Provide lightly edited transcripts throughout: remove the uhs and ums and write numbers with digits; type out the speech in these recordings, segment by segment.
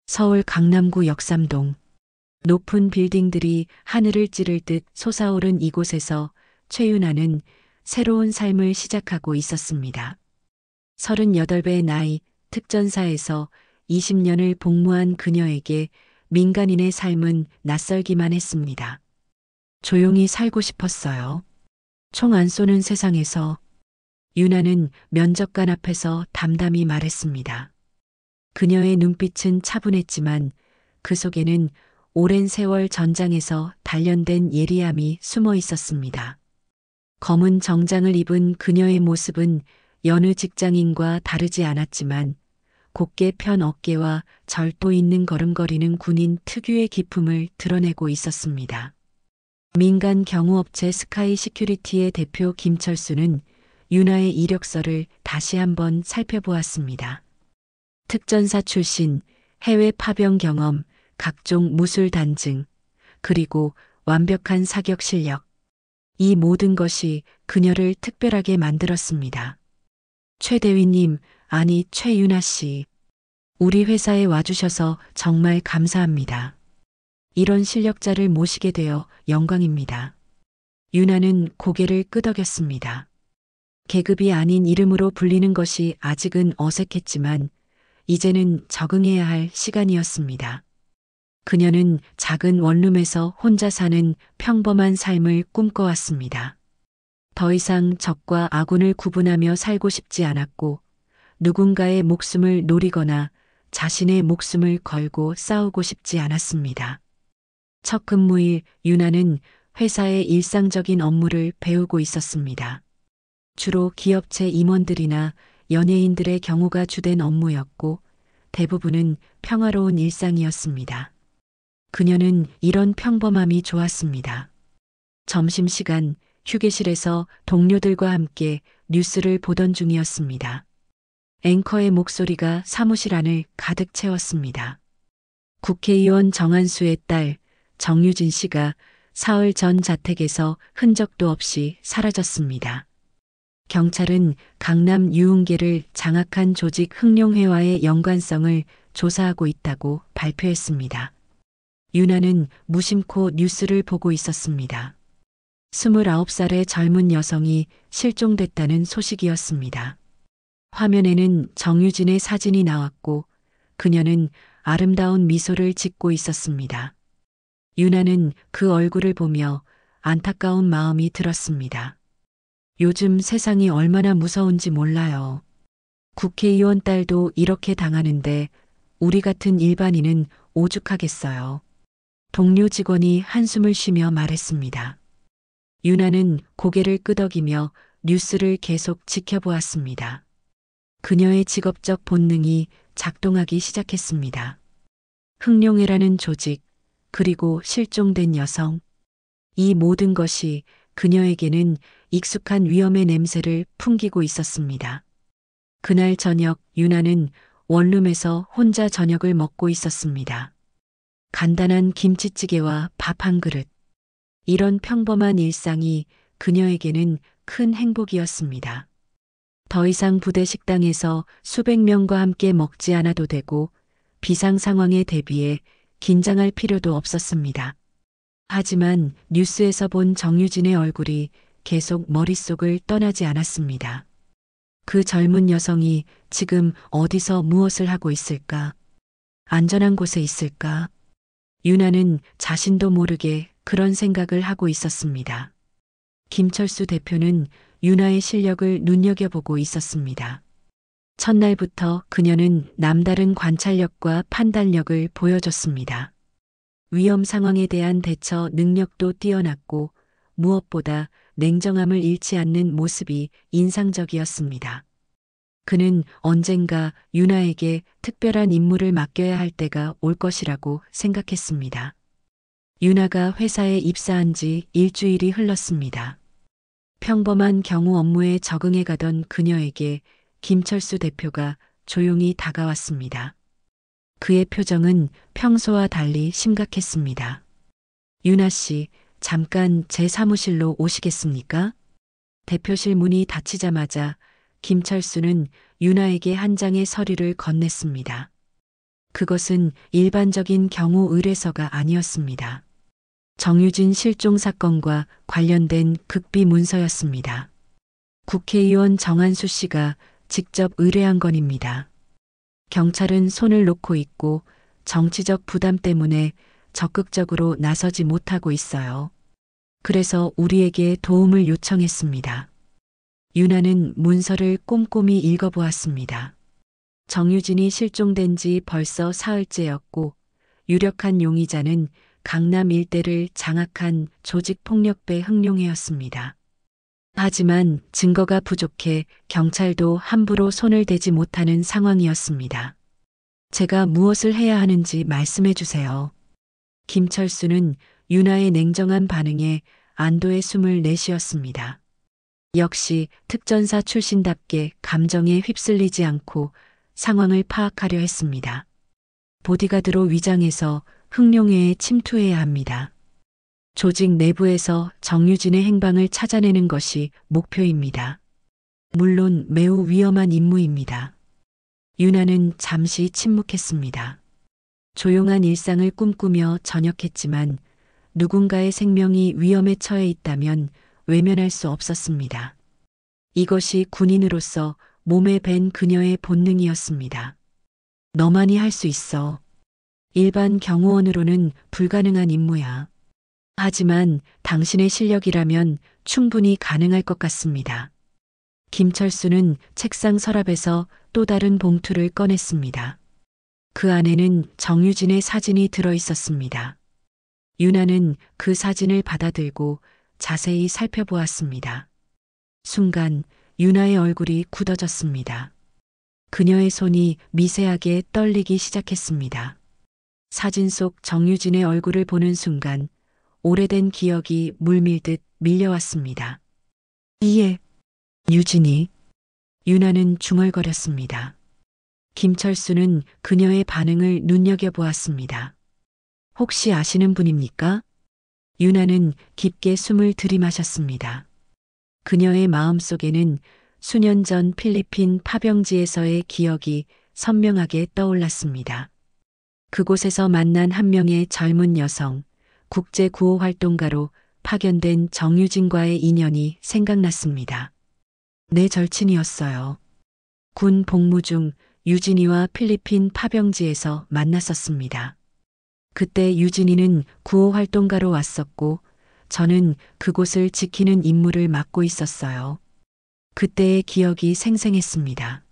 서울 강남구 역삼동. 높은 빌딩들이 하늘을 찌를 듯 솟아오른 이곳에서 최윤아는 새로운 삶을 시작하고 있었습니다. 38의 나이, 특전사에서 20년을 복무한 그녀에게 민간인의 삶은 낯설기만 했습니다. 조용히 살고 싶었어요. 총 안 쏘는 세상에서. 윤아는 면접관 앞에서 담담히 말했습니다. 그녀의 눈빛은 차분했지만 그 속에는 오랜 세월 전장에서 단련된 예리함이 숨어 있었습니다. 검은 정장을 입은 그녀의 모습은 여느 직장인과 다르지 않았지만 곧게 편 어깨와 절도 있는 걸음걸이는 군인 특유의 기품을 드러내고 있었습니다. 민간 경호업체 스카이 시큐리티의 대표 김철수는 윤아의 이력서를 다시 한번 살펴보았습니다. 특전사 출신, 해외 파병 경험, 각종 무술 단증, 그리고 완벽한 사격 실력. 이 모든 것이 그녀를 특별하게 만들었습니다. 최 대위님, 아니 최윤아 씨. 우리 회사에 와주셔서 정말 감사합니다. 이런 실력자를 모시게 되어 영광입니다. 윤아는 고개를 끄덕였습니다. 계급이 아닌 이름으로 불리는 것이 아직은 어색했지만 이제는 적응해야 할 시간이었습니다. 그녀는 작은 원룸에서 혼자 사는 평범한 삶을 꿈꿔왔습니다. 더 이상 적과 아군을 구분하며 살고 싶지 않았고 누군가의 목숨을 노리거나 자신의 목숨을 걸고 싸우고 싶지 않았습니다. 첫 근무일 윤아는 회사의 일상적인 업무를 배우고 있었습니다. 주로 기업체 임원들이나 연예인들의 경우가 주된 업무였고 대부분은 평화로운 일상이었습니다. 그녀는 이런 평범함이 좋았습니다. 점심시간 휴게실에서 동료들과 함께 뉴스를 보던 중이었습니다. 앵커의 목소리가 사무실 안을 가득 채웠습니다. 국회의원 정한수의 딸 정유진 씨가 사흘 전 자택에서 흔적도 없이 사라졌습니다. 경찰은 강남 유흥계를 장악한 조직 흑룡회와의 연관성을 조사하고 있다고 발표했습니다. 윤아는 무심코 뉴스를 보고 있었습니다. 29살의 젊은 여성이 실종됐다는 소식이었습니다. 화면에는 정유진의 사진이 나왔고 그녀는 아름다운 미소를 짓고 있었습니다. 윤아는 그 얼굴을 보며 안타까운 마음이 들었습니다. 요즘 세상이 얼마나 무서운지 몰라요. 국회의원 딸도 이렇게 당하는데 우리 같은 일반인은 오죽하겠어요. 동료 직원이 한숨을 쉬며 말했습니다. 윤아는 고개를 끄덕이며 뉴스를 계속 지켜보았습니다. 그녀의 직업적 본능이 작동하기 시작했습니다. 흑룡회라는 조직, 그리고 실종된 여성. 이 모든 것이 그녀에게는 익숙한 위험의 냄새를 풍기고 있었습니다. 그날 저녁 윤아는 원룸에서 혼자 저녁을 먹고 있었습니다. 간단한 김치찌개와 밥 한 그릇. 이런 평범한 일상이 그녀에게는 큰 행복이었습니다. 더 이상 부대 식당에서 수백 명과 함께 먹지 않아도 되고 비상 상황에 대비해 긴장할 필요도 없었습니다. 하지만 뉴스에서 본 정유진의 얼굴이 계속 머릿속을 떠나지 않았습니다. 그 젊은 여성이 지금 어디서 무엇을 하고 있을까? 안전한 곳에 있을까? 윤아는 자신도 모르게 그런 생각을 하고 있었습니다. 김철수 대표는 윤아의 실력을 눈여겨보고 있었습니다. 첫날부터 그녀는 남다른 관찰력과 판단력을 보여줬습니다. 위험 상황에 대한 대처 능력도 뛰어났고 무엇보다 냉정함을 잃지 않는 모습이 인상적이었습니다. 그는 언젠가 윤아에게 특별한 임무를 맡겨야 할 때가 올 것이라고 생각했습니다. 윤아가 회사에 입사한 지 일주일이 흘렀습니다. 평범한 경우 업무에 적응해 가던 그녀에게 김철수 대표가 조용히 다가왔습니다. 그의 표정은 평소와 달리 심각했습니다. 윤아 씨, 잠깐 제 사무실로 오시겠습니까? 대표실 문이 닫히자마자 김철수는 윤아에게 한 장의 서류를 건넸습니다. 그것은 일반적인 경우 의뢰서가 아니었습니다. 정유진 실종 사건과 관련된 극비 문서였습니다. 국회의원 정한수 씨가 직접 의뢰한 건입니다. 경찰은 손을 놓고 있고 정치적 부담 때문에 적극적으로 나서지 못하고 있어요. 그래서 우리에게 도움을 요청했습니다. 유나는 문서를 꼼꼼히 읽어보았습니다. 정유진이 실종된 지 벌써 사흘째였고 유력한 용의자는 강남 일대를 장악한 조직폭력배 흥룡해였습니다. 하지만 증거가 부족해 경찰도 함부로 손을 대지 못하는 상황이었습니다. 제가 무엇을 해야 하는지 말씀해 주세요. 김철수는 유나의 냉정한 반응에 안도의 숨을 내쉬었습니다. 역시 특전사 출신답게 감정에 휩쓸리지 않고 상황을 파악하려 했습니다. 보디가드로 위장해서 흥룡회에 침투해야 합니다. 조직 내부에서 정유진의 행방을 찾아내는 것이 목표입니다. 물론 매우 위험한 임무입니다. 유나는 잠시 침묵했습니다. 조용한 일상을 꿈꾸며 전역했지만 누군가의 생명이 위험에 처해 있다면 외면할 수 없었습니다. 이것이 군인으로서 몸에 밴 그녀의 본능이었습니다. 너만이 할 수 있어. 일반 경호원으로는 불가능한 임무야. 하지만 당신의 실력이라면 충분히 가능할 것 같습니다. 김철수는 책상 서랍에서 또 다른 봉투를 꺼냈습니다. 그 안에는 정유진의 사진이 들어 있었습니다. 유나는 그 사진을 받아들고 자세히 살펴보았습니다. 순간 유나의 얼굴이 굳어졌습니다. 그녀의 손이 미세하게 떨리기 시작했습니다. 사진 속 정유진의 얼굴을 보는 순간 오래된 기억이 물밀듯 밀려왔습니다. 이에 유진이. 유나는 중얼거렸습니다. 김철수는 그녀의 반응을 눈여겨보았습니다. 혹시 아시는 분입니까? 유나는 깊게 숨을 들이마셨습니다. 그녀의 마음속에는 수년 전 필리핀 파병지에서의 기억이 선명하게 떠올랐습니다. 그곳에서 만난 한 명의 젊은 여성, 국제구호활동가로 파견된 정유진과의 인연이 생각났습니다. 내 절친이었어요. 군 복무 중 유진이와 필리핀 파병지에서 만났었습니다. 그때 유진이는 구호활동가로 왔었고 저는 그곳을 지키는 임무를 맡고 있었어요. 그때의 기억이 생생했습니다.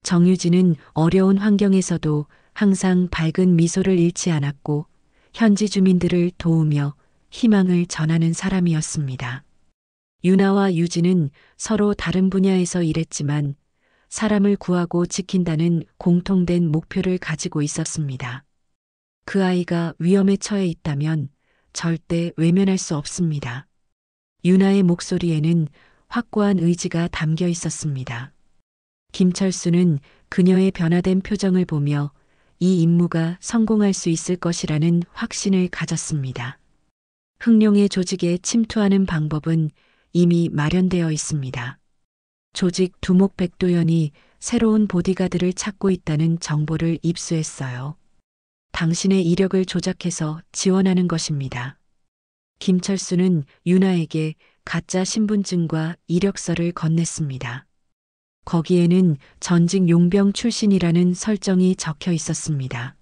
정유진은 어려운 환경에서도 항상 밝은 미소를 잃지 않았고 현지 주민들을 도우며 희망을 전하는 사람이었습니다. 유나와 유진은 서로 다른 분야에서 일했지만 사람을 구하고 지킨다는 공통된 목표를 가지고 있었습니다. 그 아이가 위험에 처해 있다면 절대 외면할 수 없습니다. 유나의 목소리에는 확고한 의지가 담겨 있었습니다. 김철수는 그녀의 변화된 표정을 보며 이 임무가 성공할 수 있을 것이라는 확신을 가졌습니다. 흥룡의 조직에 침투하는 방법은 이미 마련되어 있습니다. 조직 두목백도연이 새로운 보디가드를 찾고 있다는 정보를 입수했어요. 당신의 이력을 조작해서 지원하는 것입니다. 김철수는 유나에게 가짜 신분증과 이력서를 건넸습니다. 거기에는 전직 용병 출신이라는 설정이 적혀 있었습니다.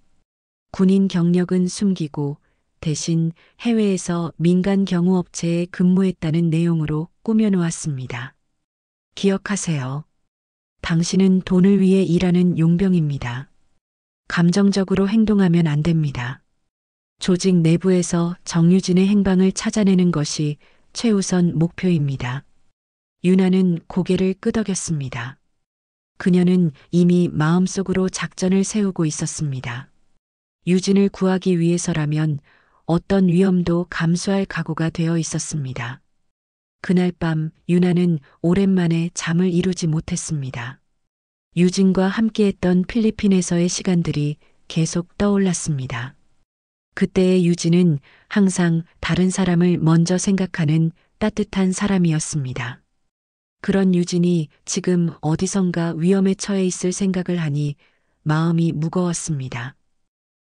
군인 경력은 숨기고 대신 해외에서 민간 경호업체에 근무했다는 내용으로 꾸며놓았습니다. 기억하세요. 당신은 돈을 위해 일하는 용병입니다. 감정적으로 행동하면 안 됩니다. 조직 내부에서 정유진의 행방을 찾아내는 것이 최우선 목표입니다. 유나는 고개를 끄덕였습니다. 그녀는 이미 마음속으로 작전을 세우고 있었습니다. 유진을 구하기 위해서라면 어떤 위험도 감수할 각오가 되어 있었습니다. 그날 밤 유나는 오랜만에 잠을 이루지 못했습니다. 유진과 함께했던 필리핀에서의 시간들이 계속 떠올랐습니다. 그때의 유진은 항상 다른 사람을 먼저 생각하는 따뜻한 사람이었습니다. 그런 유진이 지금 어디선가 위험에 처해 있을 생각을 하니 마음이 무거웠습니다.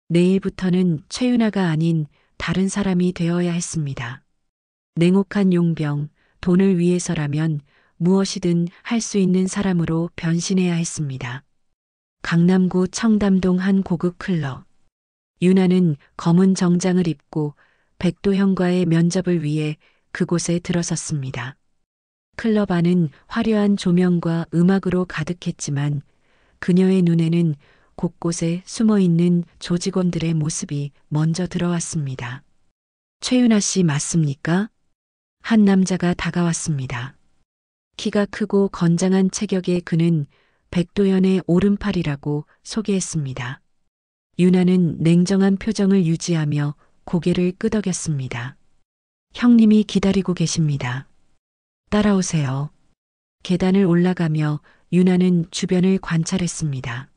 내일부터는 최윤아가 아닌 다른 사람이 되어야 했습니다. 냉혹한 용병, 돈을 위해서라면 무엇이든 할 수 있는 사람으로 변신해야 했습니다. 강남구 청담동 한 고급 클럽. 윤아는 검은 정장을 입고 백도현과의 면접을 위해 그곳에 들어섰습니다. 클럽 안은 화려한 조명과 음악으로 가득했지만 그녀의 눈에는 곳곳에 숨어 있는 조직원들의 모습이 먼저 들어왔습니다. 최윤아 씨 맞습니까? 한 남자가 다가왔습니다. 키가 크고 건장한 체격의 그는 백도연의 오른팔이라고 소개했습니다. 윤아는 냉정한 표정을 유지하며 고개를 끄덕였습니다. 형님이 기다리고 계십니다. 따라오세요. 계단을 올라가며 윤아는 주변을 관찰했습니다.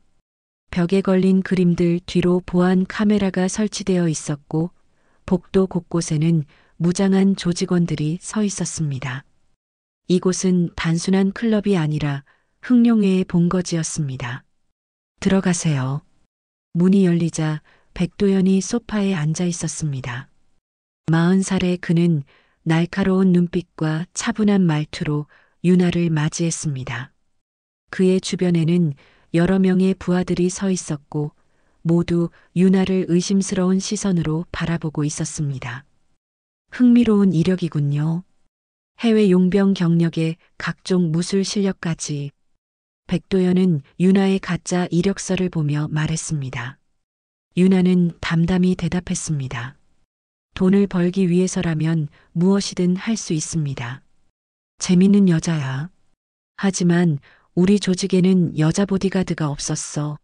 벽에 걸린 그림들 뒤로 보안 카메라가 설치되어 있었고 복도 곳곳에는 무장한 조직원들이 서 있었습니다. 이곳은 단순한 클럽이 아니라 흑룡회의 본거지였습니다. 들어가세요. 문이 열리자 백도연이 소파에 앉아 있었습니다. 40살의 그는 날카로운 눈빛과 차분한 말투로 윤아를 맞이했습니다. 그의 주변에는 여러 명의 부하들이 서 있었고 모두 윤아를 의심스러운 시선으로 바라보고 있었습니다. 흥미로운 이력이군요. 해외 용병 경력에 각종 무술 실력까지. 백도연은 윤아의 가짜 이력서를 보며 말했습니다. 윤아는 담담히 대답했습니다. 돈을 벌기 위해서라면 무엇이든 할 수 있습니다. 재밌는 여자야. 하지만 우리 조직에는 여자 보디가드가 없었어.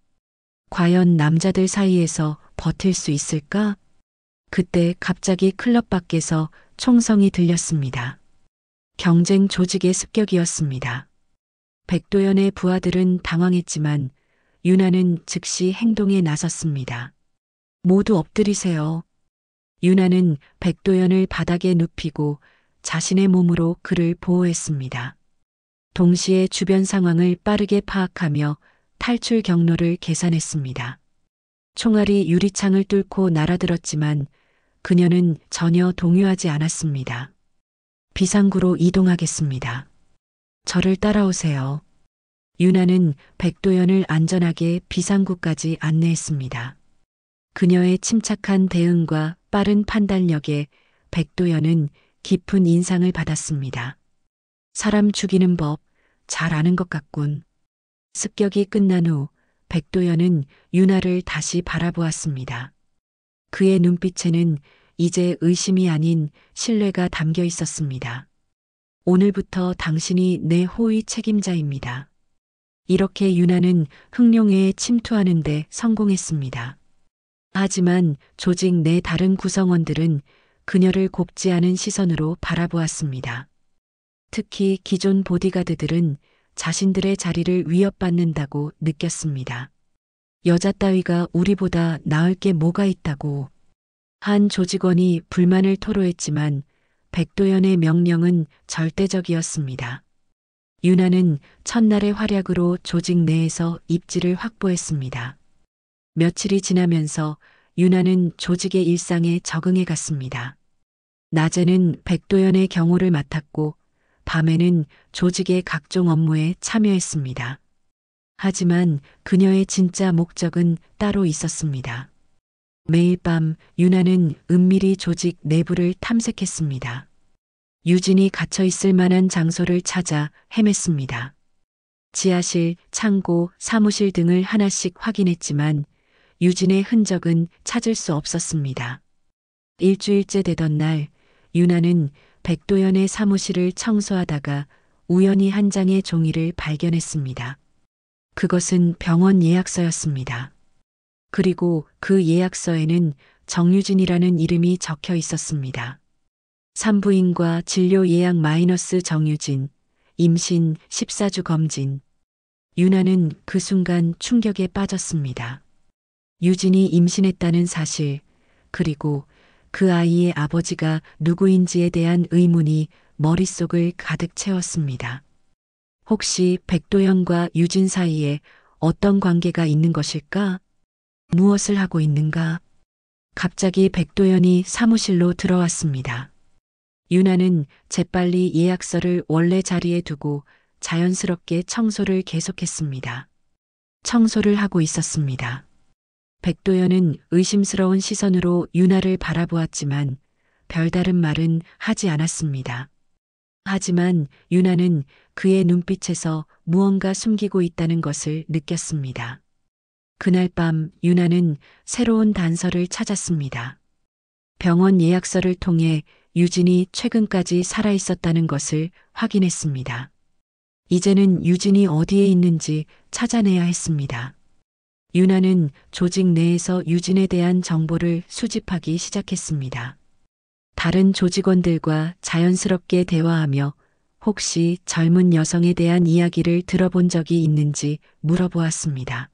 과연 남자들 사이에서 버틸 수 있을까? 그때 갑자기 클럽 밖에서 총성이 들렸습니다. 경쟁 조직의 습격이었습니다. 백도연의 부하들은 당황했지만 윤아는 즉시 행동에 나섰습니다. 모두 엎드리세요. 윤아는 백도연을 바닥에 눕히고 자신의 몸으로 그를 보호했습니다. 동시에 주변 상황을 빠르게 파악하며 탈출 경로를 계산했습니다. 총알이 유리창을 뚫고 날아들었지만 그녀는 전혀 동요하지 않았습니다. 비상구로 이동하겠습니다. 저를 따라오세요. 윤아는 백도연을 안전하게 비상구까지 안내했습니다. 그녀의 침착한 대응과 빠른 판단력에 백도연은 깊은 인상을 받았습니다. 사람 죽이는 법 잘 아는 것 같군. 습격이 끝난 후 백도연은 윤아를 다시 바라보았습니다. 그의 눈빛에는 이제 의심이 아닌 신뢰가 담겨 있었습니다. 오늘부터 당신이 내 호위 책임자입니다. 이렇게 윤아는 흑룡회에 침투하는 데 성공했습니다. 하지만 조직 내 다른 구성원들은 그녀를 곱지 않은 시선으로 바라보았습니다. 특히 기존 보디가드들은 자신들의 자리를 위협받는다고 느꼈습니다. 여자 따위가 우리보다 나을 게 뭐가 있다고. 한 조직원이 불만을 토로했지만 백도연의 명령은 절대적이었습니다. 윤아는 첫날의 활약으로 조직 내에서 입지를 확보했습니다. 며칠이 지나면서 윤아는 조직의 일상에 적응해 갔습니다. 낮에는 백도연의 경호를 맡았고 밤에는 조직의 각종 업무에 참여했습니다. 하지만 그녀의 진짜 목적은 따로 있었습니다. 매일 밤 윤아는 은밀히 조직 내부를 탐색했습니다. 유진이 갇혀 있을 만한 장소를 찾아 헤맸습니다. 지하실, 창고, 사무실 등을 하나씩 확인했지만 유진의 흔적은 찾을 수 없었습니다. 일주일째 되던 날 윤아는 백도연의 사무실을 청소하다가 우연히 한 장의 종이를 발견했습니다. 그것은 병원 예약서였습니다. 그리고 그 예약서에는 정유진이라는 이름이 적혀 있었습니다. 산부인과 진료 예약 마이너스 정유진, 임신 14주 검진. 윤아는 그 순간 충격에 빠졌습니다. 유진이 임신했다는 사실, 그리고 그 아이의 아버지가 누구인지에 대한 의문이 머릿속을 가득 채웠습니다. 혹시 백도연과 유진 사이에 어떤 관계가 있는 것일까? 무엇을 하고 있는가? 갑자기 백도연이 사무실로 들어왔습니다. 유나는 재빨리 예약서를 원래 자리에 두고 자연스럽게 청소를 계속했습니다. 청소를 하고 있었습니다. 백도연은 의심스러운 시선으로 유나를 바라보았지만 별다른 말은 하지 않았습니다. 하지만 유나는 그의 눈빛에서 무언가 숨기고 있다는 것을 느꼈습니다. 그날 밤 유나는 새로운 단서를 찾았습니다. 병원 예약서를 통해 유진이 최근까지 살아 있었다는 것을 확인했습니다. 이제는 유진이 어디에 있는지 찾아내야 했습니다. 유나는 조직 내에서 유진에 대한 정보를 수집하기 시작했습니다. 다른 조직원들과 자연스럽게 대화하며 혹시 젊은 여성에 대한 이야기를 들어본 적이 있는지 물어보았습니다.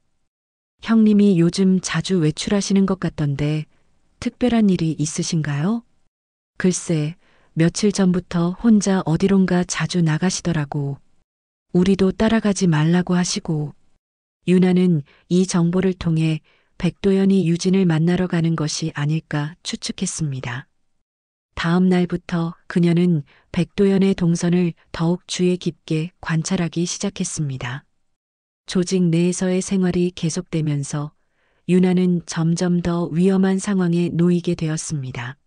형님이 요즘 자주 외출하시는 것 같던데 특별한 일이 있으신가요? 글쎄, 며칠 전부터 혼자 어디론가 자주 나가시더라고. 우리도 따라가지 말라고 하시고. 유나는 이 정보를 통해 백도연이 유진을 만나러 가는 것이 아닐까 추측했습니다. 다음 날부터 그녀는 백도연의 동선을 더욱 주의 깊게 관찰하기 시작했습니다. 조직 내에서의 생활이 계속되면서 유나는 점점 더 위험한 상황에 놓이게 되었습니다.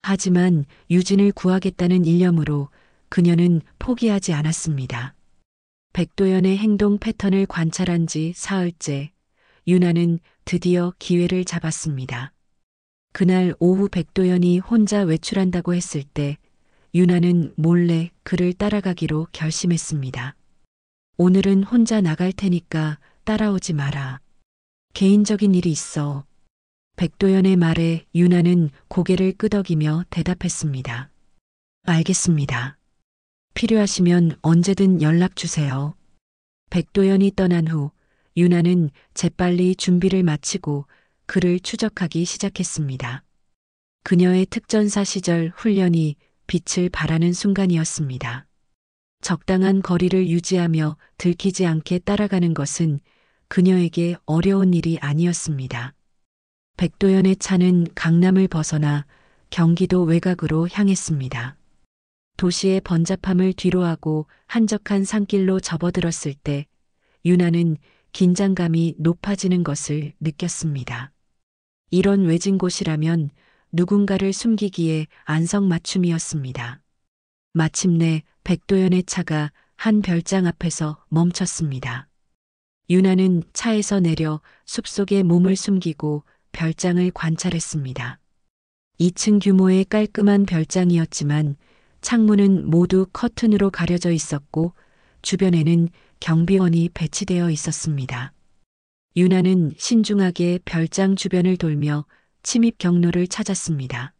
하지만 유진을 구하겠다는 일념으로 그녀는 포기하지 않았습니다. 백도연의 행동 패턴을 관찰한 지 사흘째, 유나는 드디어 기회를 잡았습니다. 그날 오후 백도연이 혼자 외출한다고 했을 때 유나는 몰래 그를 따라가기로 결심했습니다. 오늘은 혼자 나갈 테니까 따라오지 마라. 개인적인 일이 있어. 백도연의 말에 유나는 고개를 끄덕이며 대답했습니다. 알겠습니다. 필요하시면 언제든 연락 주세요. 백도연이 떠난 후 유나는 재빨리 준비를 마치고 그를 추적하기 시작했습니다. 그녀의 특전사 시절 훈련이 빛을 발하는 순간이었습니다. 적당한 거리를 유지하며 들키지 않게 따라가는 것은 그녀에게 어려운 일이 아니었습니다. 백도연의 차는 강남을 벗어나 경기도 외곽으로 향했습니다. 도시의 번잡함을 뒤로하고 한적한 산길로 접어들었을 때 유나는 긴장감이 높아지는 것을 느꼈습니다. 이런 외진 곳이라면 누군가를 숨기기에 안성맞춤이었습니다. 마침내 백도연의 차가 한 별장 앞에서 멈췄습니다. 유나는 차에서 내려 숲속에 몸을 숨기고 별장을 관찰했습니다. 2층 규모의 깔끔한 별장이었지만 창문은 모두 커튼으로 가려져 있었고 주변에는 경비원이 배치되어 있었습니다. 유나는 신중하게 별장 주변을 돌며 침입 경로를 찾았습니다.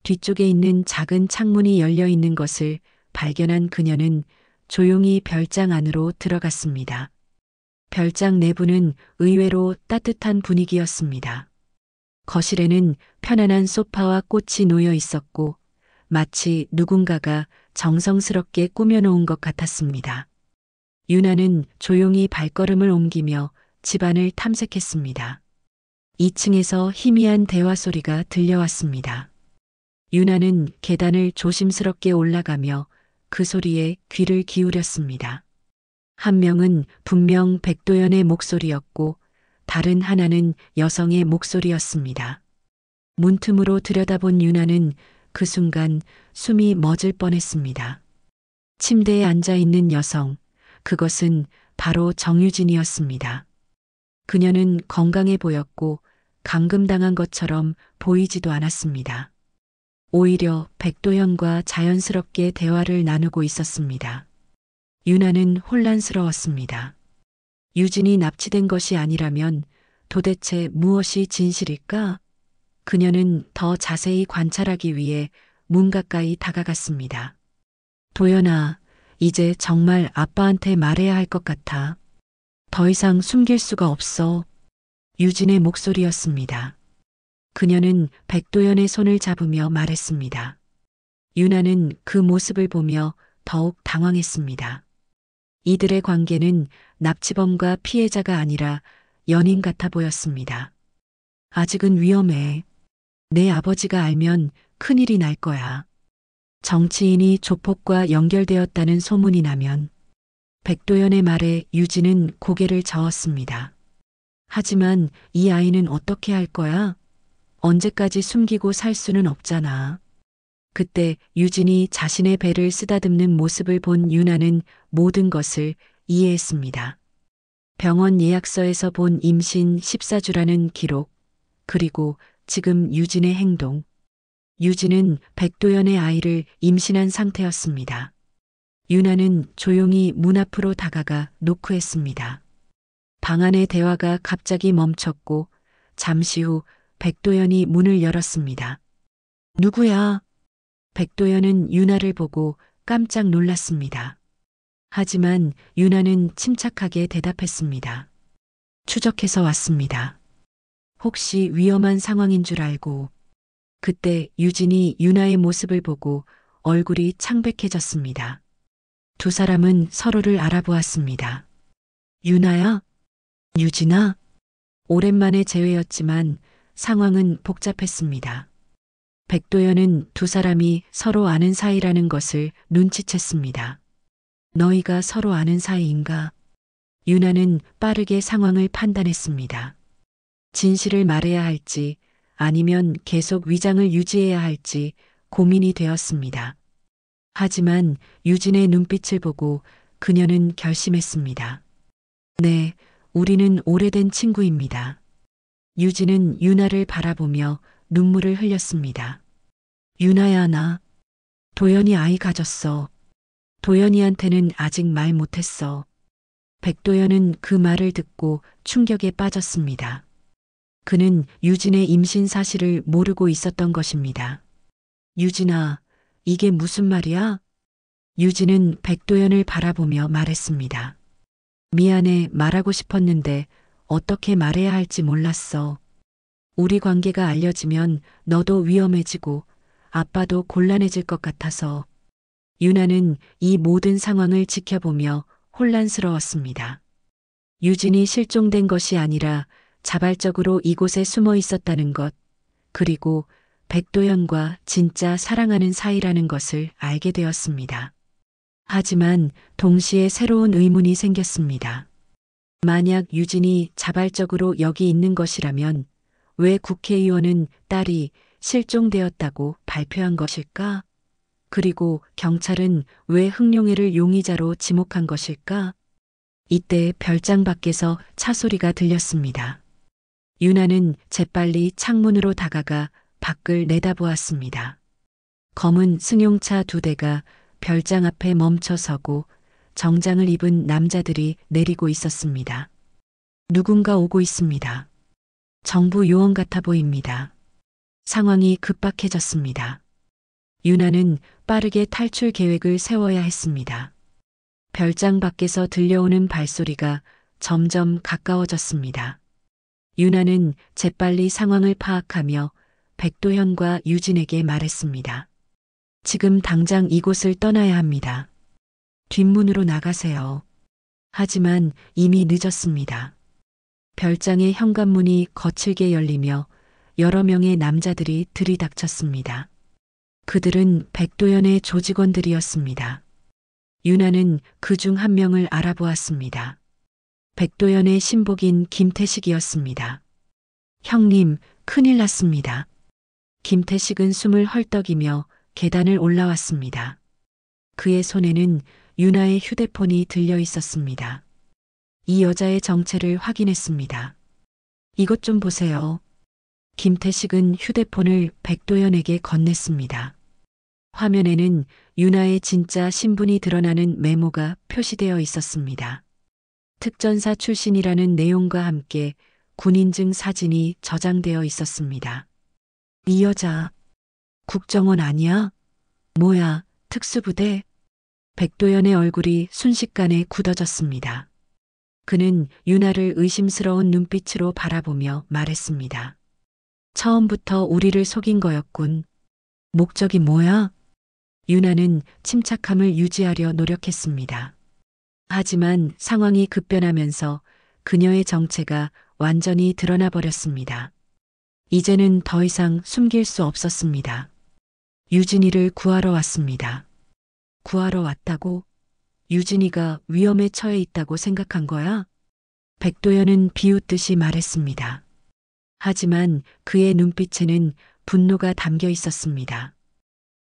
뒤쪽에 있는 작은 창문이 열려 있는 것을 발견한 그녀는 조용히 별장 안으로 들어갔습니다. 별장 내부는 의외로 따뜻한 분위기였습니다. 거실에는 편안한 소파와 꽃이 놓여 있었고 마치 누군가가 정성스럽게 꾸며놓은 것 같았습니다. 유나는 조용히 발걸음을 옮기며 집안을 탐색했습니다. 2층에서 희미한 대화 소리가 들려왔습니다. 유나는 계단을 조심스럽게 올라가며 그 소리에 귀를 기울였습니다. 한 명은 분명 백도연의 목소리였고 다른 하나는 여성의 목소리였습니다. 문틈으로 들여다본 유나는 그 순간 숨이 멎을 뻔했습니다. 침대에 앉아 있는 여성, 그것은 바로 정유진이었습니다. 그녀는 건강해 보였고 감금당한 것처럼 보이지도 않았습니다. 오히려 백도연과 자연스럽게 대화를 나누고 있었습니다. 유나는 혼란스러웠습니다. 유진이 납치된 것이 아니라면 도대체 무엇이 진실일까? 그녀는 더 자세히 관찰하기 위해 문 가까이 다가갔습니다. 도연아, 이제 정말 아빠한테 말해야 할 것 같아. 더 이상 숨길 수가 없어. 유진의 목소리였습니다. 그녀는 백도연의 손을 잡으며 말했습니다. 유나는 그 모습을 보며 더욱 당황했습니다. 이들의 관계는 납치범과 피해자가 아니라 연인 같아 보였습니다. 아직은 위험해. 내 아버지가 알면 큰일이 날 거야. 정치인이 조폭과 연결되었다는 소문이 나면 백도연의 말에 유진은 고개를 저었습니다. 하지만 이 아이는 어떻게 할 거야? 언제까지 숨기고 살 수는 없잖아. 그때 유진이 자신의 배를 쓰다듬는 모습을 본 유나는 모든 것을 이해했습니다. 병원 예약서에서 본 임신 14주라는 기록, 그리고 지금 유진의 행동. 유진은 백도연의 아이를 임신한 상태였습니다. 유나는 조용히 문 앞으로 다가가 노크했습니다. 방 안의 대화가 갑자기 멈췄고 잠시 후 백도연이 문을 열었습니다. 누구야? 백도연은 유나를 보고 깜짝 놀랐습니다. 하지만 유나는 침착하게 대답했습니다. 추적해서 왔습니다. 혹시 위험한 상황인 줄 알고. 그때 유진이 유나의 모습을 보고 얼굴이 창백해졌습니다. 두 사람은 서로를 알아보았습니다. 유나야? 유진아? 오랜만에 재회였지만 상황은 복잡했습니다. 백도연은 두 사람이 서로 아는 사이라는 것을 눈치챘습니다. 너희가 서로 아는 사이인가? 유나는 빠르게 상황을 판단했습니다. 진실을 말해야 할지 아니면 계속 위장을 유지해야 할지 고민이 되었습니다. 하지만 유진의 눈빛을 보고 그녀는 결심했습니다. 네, 우리는 오래된 친구입니다. 유진은 유나를 바라보며 눈물을 흘렸습니다. 유나야, 나 도연이 아이 가졌어. 도연이한테는 아직 말 못했어. 백도연은 그 말을 듣고 충격에 빠졌습니다. 그는 유진의 임신 사실을 모르고 있었던 것입니다. 유진아, 이게 무슨 말이야? 유진은 백도연을 바라보며 말했습니다. 미안해, 말하고 싶었는데 어떻게 말해야 할지 몰랐어. 우리 관계가 알려지면 너도 위험해지고 아빠도 곤란해질 것 같아서. 유나는 이 모든 상황을 지켜보며 혼란스러웠습니다. 유진이 실종된 것이 아니라 자발적으로 이곳에 숨어 있었다는 것, 그리고 백도연과 진짜 사랑하는 사이라는 것을 알게 되었습니다. 하지만 동시에 새로운 의문이 생겼습니다. 만약 유진이 자발적으로 여기 있는 것이라면 왜 국회의원은 딸이 실종되었다고 발표한 것일까? 그리고 경찰은 왜 흥룡애를 용의자로 지목한 것일까? 이때 별장 밖에서 차 소리가 들렸습니다. 유나는 재빨리 창문으로 다가가 밖을 내다보았습니다. 검은 승용차 2대가 별장 앞에 멈춰서고 정장을 입은 남자들이 내리고 있었습니다. 누군가 오고 있습니다. 정부 요원 같아 보입니다. 상황이 급박해졌습니다. 유나는 빠르게 탈출 계획을 세워야 했습니다. 별장 밖에서 들려오는 발소리가 점점 가까워졌습니다. 유나는 재빨리 상황을 파악하며 백도현과 유진에게 말했습니다. 지금 당장 이곳을 떠나야 합니다. 뒷문으로 나가세요. 하지만 이미 늦었습니다. 별장의 현관문이 거칠게 열리며 여러 명의 남자들이 들이닥쳤습니다. 그들은 백도연의 조직원들이었습니다. 유나는 그 중 한 명을 알아보았습니다. 백도연의 신복인 김태식이었습니다. 형님, 큰일 났습니다. 김태식은 숨을 헐떡이며 계단을 올라왔습니다. 그의 손에는 유나의 휴대폰이 들려 있었습니다. 이 여자의 정체를 확인했습니다. 이것 좀 보세요. 김태식은 휴대폰을 백도연에게 건넸습니다. 화면에는 유나의 진짜 신분이 드러나는 메모가 표시되어 있었습니다. 특전사 출신이라는 내용과 함께 군인증 사진이 저장되어 있었습니다. 이 여자, 국정원 아니야? 뭐야, 특수부대? 백도연의 얼굴이 순식간에 굳어졌습니다. 그는 유나를 의심스러운 눈빛으로 바라보며 말했습니다. 처음부터 우리를 속인 거였군. 목적이 뭐야? 유나는 침착함을 유지하려 노력했습니다. 하지만 상황이 급변하면서 그녀의 정체가 완전히 드러나 버렸습니다. 이제는 더 이상 숨길 수 없었습니다. 유진이를 구하러 왔습니다. 구하러 왔다고? 유진이가 위험에 처해 있다고 생각한 거야? 백도연은 비웃듯이 말했습니다. 하지만 그의 눈빛에는 분노가 담겨 있었습니다.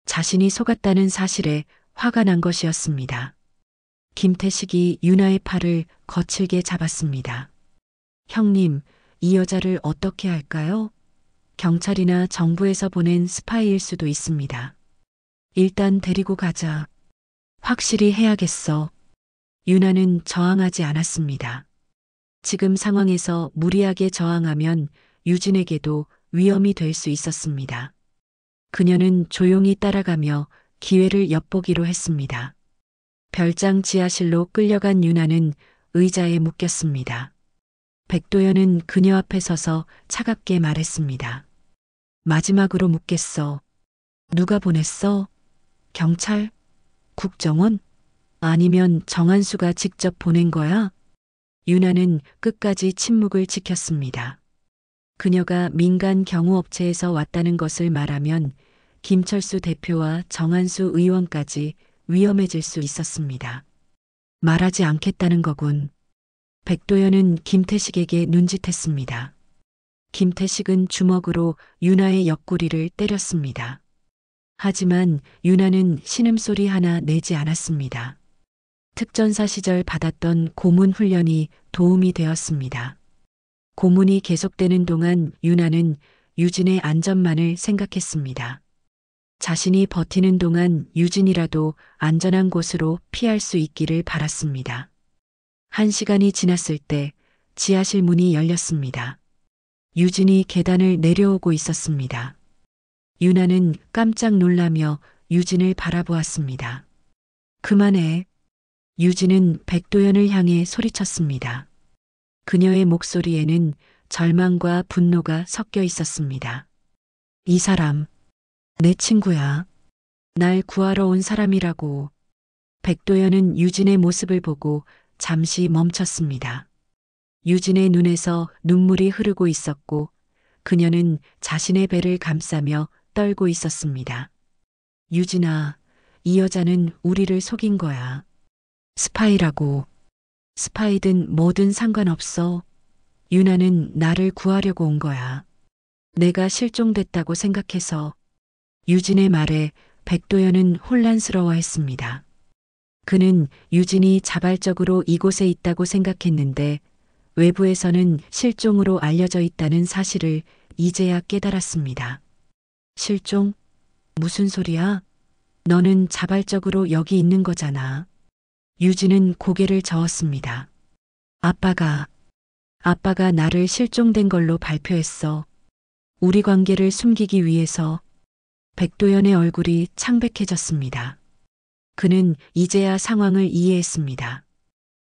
자신이 속았다는 사실에 화가 난 것이었습니다. 김태식이 유나의 팔을 거칠게 잡았습니다. 형님, 이 여자를 어떻게 할까요? 경찰이나 정부에서 보낸 스파이일 수도 있습니다. 일단 데리고 가자. 확실히 해야겠어. 유나는 저항하지 않았습니다. 지금 상황에서 무리하게 저항하면 유진에게도 위험이 될 수 있었습니다. 그녀는 조용히 따라가며 기회를 엿보기로 했습니다. 별장 지하실로 끌려간 유나는 의자에 묶였습니다. 백도연은 그녀 앞에 서서 차갑게 말했습니다. 마지막으로 묻겠어. 누가 보냈어? 경찰? 국정원? 아니면 정한수가 직접 보낸 거야? 유나는 끝까지 침묵을 지켰습니다. 그녀가 민간 경호업체에서 왔다는 것을 말하면 김철수 대표와 정한수 의원까지 위험해질 수 있었습니다. 말하지 않겠다는 거군. 백도연은 김태식에게 눈짓했습니다. 김태식은 주먹으로 유나의 옆구리를 때렸습니다. 하지만 유나는 신음소리 하나 내지 않았습니다. 특전사 시절 받았던 고문 훈련이 도움이 되었습니다. 고문이 계속되는 동안 유나는 유진의 안전만을 생각했습니다. 자신이 버티는 동안 유진이라도 안전한 곳으로 피할 수 있기를 바랐습니다. 1시간이 지났을 때 지하실 문이 열렸습니다. 유진이 계단을 내려오고 있었습니다. 유나는 깜짝 놀라며 유진을 바라보았습니다. 그만해. 유진은 백도연을 향해 소리쳤습니다. 그녀의 목소리에는 절망과 분노가 섞여 있었습니다. 이 사람, 내 친구야. 날 구하러 온 사람이라고. 백도연은 유진의 모습을 보고 잠시 멈췄습니다. 유진의 눈에서 눈물이 흐르고 있었고 그녀는 자신의 배를 감싸며 떨고 있었습니다. 유진아, 이 여자는 우리를 속인 거야. 스파이라고. 스파이든 뭐든 상관없어. 유나는 나를 구하려고 온 거야. 내가 실종됐다고 생각해서. 유진의 말에 백도연은 혼란스러워했습니다. 그는 유진이 자발적으로 이곳에 있다고 생각했는데 외부에서는 실종으로 알려져 있다는 사실을 이제야 깨달았습니다. 실종? 무슨 소리야? 너는 자발적으로 여기 있는 거잖아. 유진은 고개를 저었습니다. 아빠가 나를 실종된 걸로 발표했어. 우리 관계를 숨기기 위해서. 백도연의 얼굴이 창백해졌습니다. 그는 이제야 상황을 이해했습니다.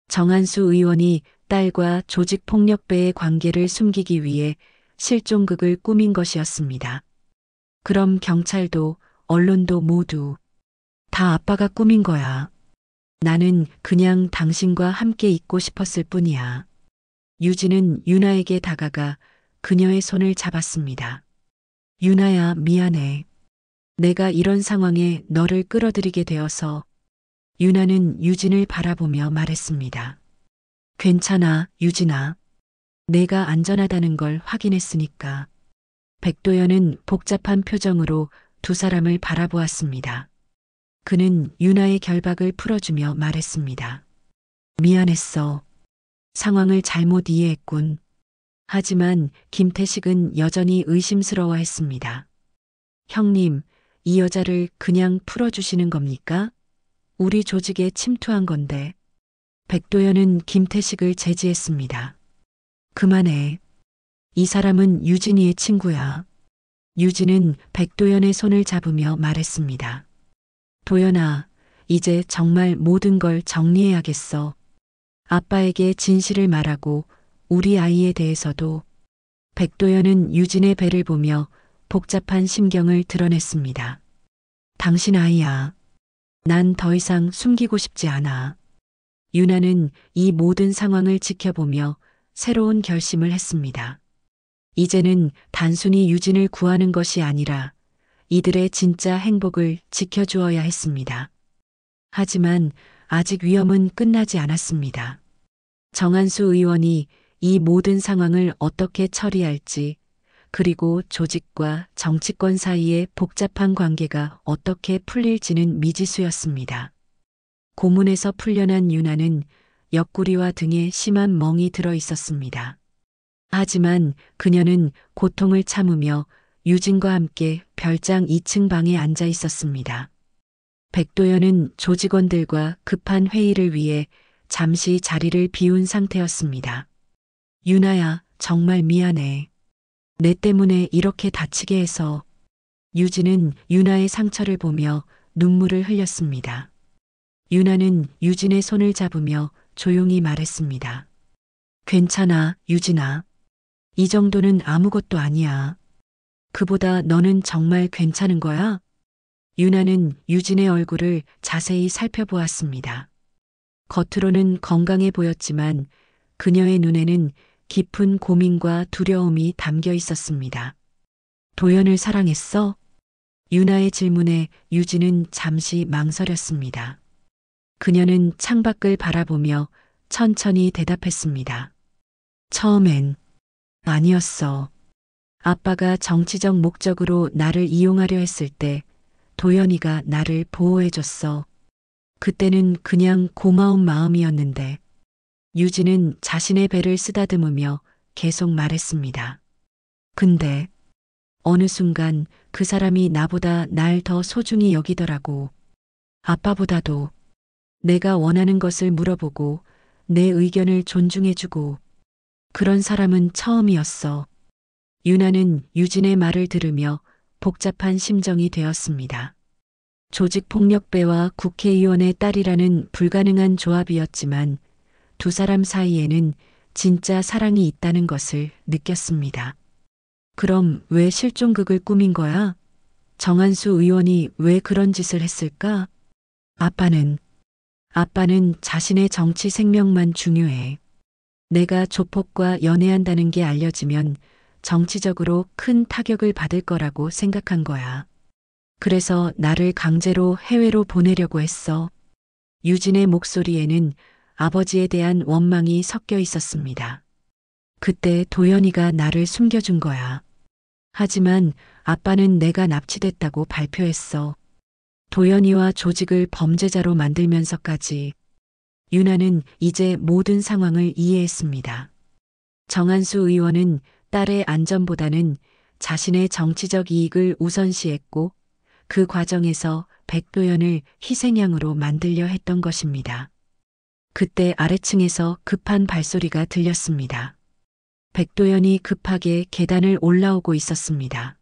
정한수 의원이 딸과 조직폭력배의 관계를 숨기기 위해 실종극을 꾸민 것이었습니다. 그럼 경찰도 언론도 모두 다 아빠가 꾸민 거야. 나는 그냥 당신과 함께 있고 싶었을 뿐이야. 유진은 유나에게 다가가 그녀의 손을 잡았습니다. 유나야, 미안해. 내가 이런 상황에 너를 끌어들이게 되어서. 유나는 유진을 바라보며 말했습니다. 괜찮아, 유진아. 내가 안전하다는 걸 확인했으니까. 백도연은 복잡한 표정으로 두 사람을 바라보았습니다. 그는 유나의 결박을 풀어주며 말했습니다. 미안했어. 상황을 잘못 이해했군. 하지만 김태식은 여전히 의심스러워했습니다. 형님, 이 여자를 그냥 풀어주시는 겁니까? 우리 조직에 침투한 건데. 백도연은 김태식을 제지했습니다. 그만해. 이 사람은 유진이의 친구야. 유진은 백도연의 손을 잡으며 말했습니다. 도연아, 이제 정말 모든 걸 정리해야겠어. 아빠에게 진실을 말하고 우리 아이에 대해서도. 백도연은 유진의 배를 보며 복잡한 심경을 드러냈습니다. 당신 아이야. 난 더 이상 숨기고 싶지 않아. 유나는 이 모든 상황을 지켜보며 새로운 결심을 했습니다. 이제는 단순히 유진을 구하는 것이 아니라 이들의 진짜 행복을 지켜주어야 했습니다. 하지만 아직 위험은 끝나지 않았습니다. 정한수 의원이 이 모든 상황을 어떻게 처리할지, 그리고 조직과 정치권 사이의 복잡한 관계가 어떻게 풀릴지는 미지수였습니다. 고문에서 풀려난 유나는 옆구리와 등에 심한 멍이 들어 있었습니다. 하지만 그녀는 고통을 참으며 유진과 함께 별장 2층 방에 앉아 있었습니다. 백도연은 조직원들과 급한 회의를 위해 잠시 자리를 비운 상태였습니다. 유나야, 정말 미안해. 내 때문에 이렇게 다치게 해서. 유진은 유나의 상처를 보며 눈물을 흘렸습니다. 유나는 유진의 손을 잡으며 조용히 말했습니다. 괜찮아, 유진아. 이 정도는 아무것도 아니야. 그보다 너는 정말 괜찮은 거야? 유나는 유진의 얼굴을 자세히 살펴보았습니다. 겉으로는 건강해 보였지만 그녀의 눈에는 깊은 고민과 두려움이 담겨 있었습니다. 도연을 사랑했어? 유나의 질문에 유진은 잠시 망설였습니다. 그녀는 창밖을 바라보며 천천히 대답했습니다. 처음엔 아니었어. 아빠가 정치적 목적으로 나를 이용하려 했을 때 도연이가 나를 보호해줬어. 그때는 그냥 고마운 마음이었는데. 유진은 자신의 배를 쓰다듬으며 계속 말했습니다. 근데 어느 순간 그 사람이 나보다 날 더 소중히 여기더라고. 아빠보다도. 내가 원하는 것을 물어보고 내 의견을 존중해주고. 그런 사람은 처음이었어. 유나는 유진의 말을 들으며 복잡한 심정이 되었습니다. 조직폭력배와 국회의원의 딸이라는 불가능한 조합이었지만 두 사람 사이에는 진짜 사랑이 있다는 것을 느꼈습니다. 그럼 왜 실종극을 꾸민 거야? 정한수 의원이 왜 그런 짓을 했을까? 아빠는 자신의 정치 생명만 중요해. 내가 조폭과 연애한다는 게 알려지면 정치적으로 큰 타격을 받을 거라고 생각한 거야. 그래서 나를 강제로 해외로 보내려고 했어. 유진의 목소리에는 아버지에 대한 원망이 섞여 있었습니다. 그때 도연이가 나를 숨겨준 거야. 하지만 아빠는 내가 납치됐다고 발표했어. 도연이와 조직을 범죄자로 만들면서까지. 유나는 이제 모든 상황을 이해했습니다. 정한수 의원은 딸의 안전보다는 자신의 정치적 이익을 우선시했고 그 과정에서 백도연을 희생양으로 만들려 했던 것입니다. 그때 아래층에서 급한 발소리가 들렸습니다. 백도연이 급하게 계단을 올라오고 있었습니다.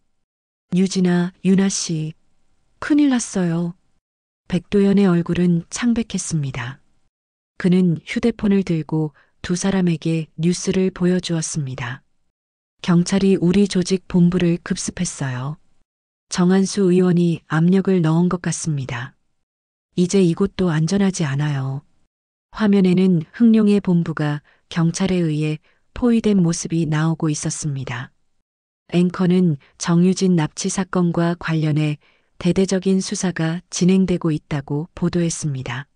유진아, 유나씨, 큰일 났어요. 백도연의 얼굴은 창백했습니다. 그는 휴대폰을 들고 두 사람에게 뉴스를 보여주었습니다. 경찰이 우리 조직 본부를 급습했어요. 정한수 의원이 압력을 넣은 것 같습니다. 이제 이곳도 안전하지 않아요. 화면에는 흥룡의 본부가 경찰에 의해 포위된 모습이 나오고 있었습니다. 앵커는 정유진 납치 사건과 관련해 대대적인 수사가 진행되고 있다고 보도했습니다.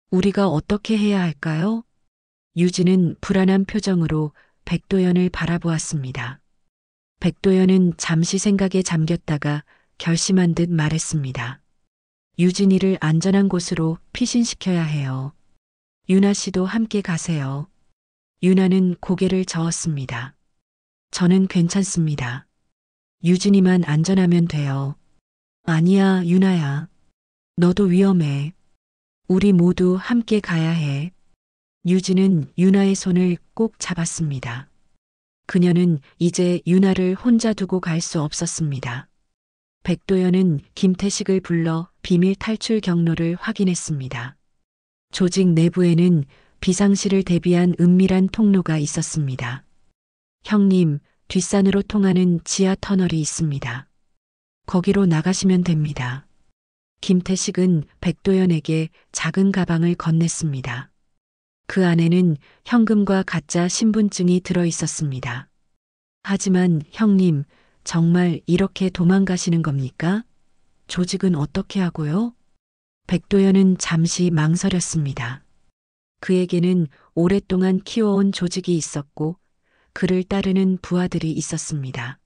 우리가 어떻게 해야 할까요? 유진은 불안한 표정으로 백도연을 바라보았습니다. 백도연은 잠시 생각에 잠겼다가 결심한 듯 말했습니다. 유진이를 안전한 곳으로 피신시켜야 해요. 유나 씨도 함께 가세요. 유나는 고개를 저었습니다. 저는 괜찮습니다. 유진이만 안전하면 돼요. 아니야, 유나야. 너도 위험해. 우리 모두 함께 가야 해. 유진은 유나의 손을 꼭 잡았습니다. 그녀는 이제 유나를 혼자 두고 갈 수 없었습니다. 백도연은 김태식을 불러 비밀 탈출 경로를 확인했습니다. 조직 내부에는 비상시를 대비한 은밀한 통로가 있었습니다. 형님, 뒷산으로 통하는 지하 터널이 있습니다. 거기로 나가시면 됩니다. 김태식은 백도연에게 작은 가방을 건넸습니다. 그 안에는 현금과 가짜 신분증이 들어 있었습니다. 하지만 형님, 정말 이렇게 도망가시는 겁니까? 조직은 어떻게 하고요? 백도연은 잠시 망설였습니다. 그에게는 오랫동안 키워온 조직이 있었고 그를 따르는 부하들이 있었습니다.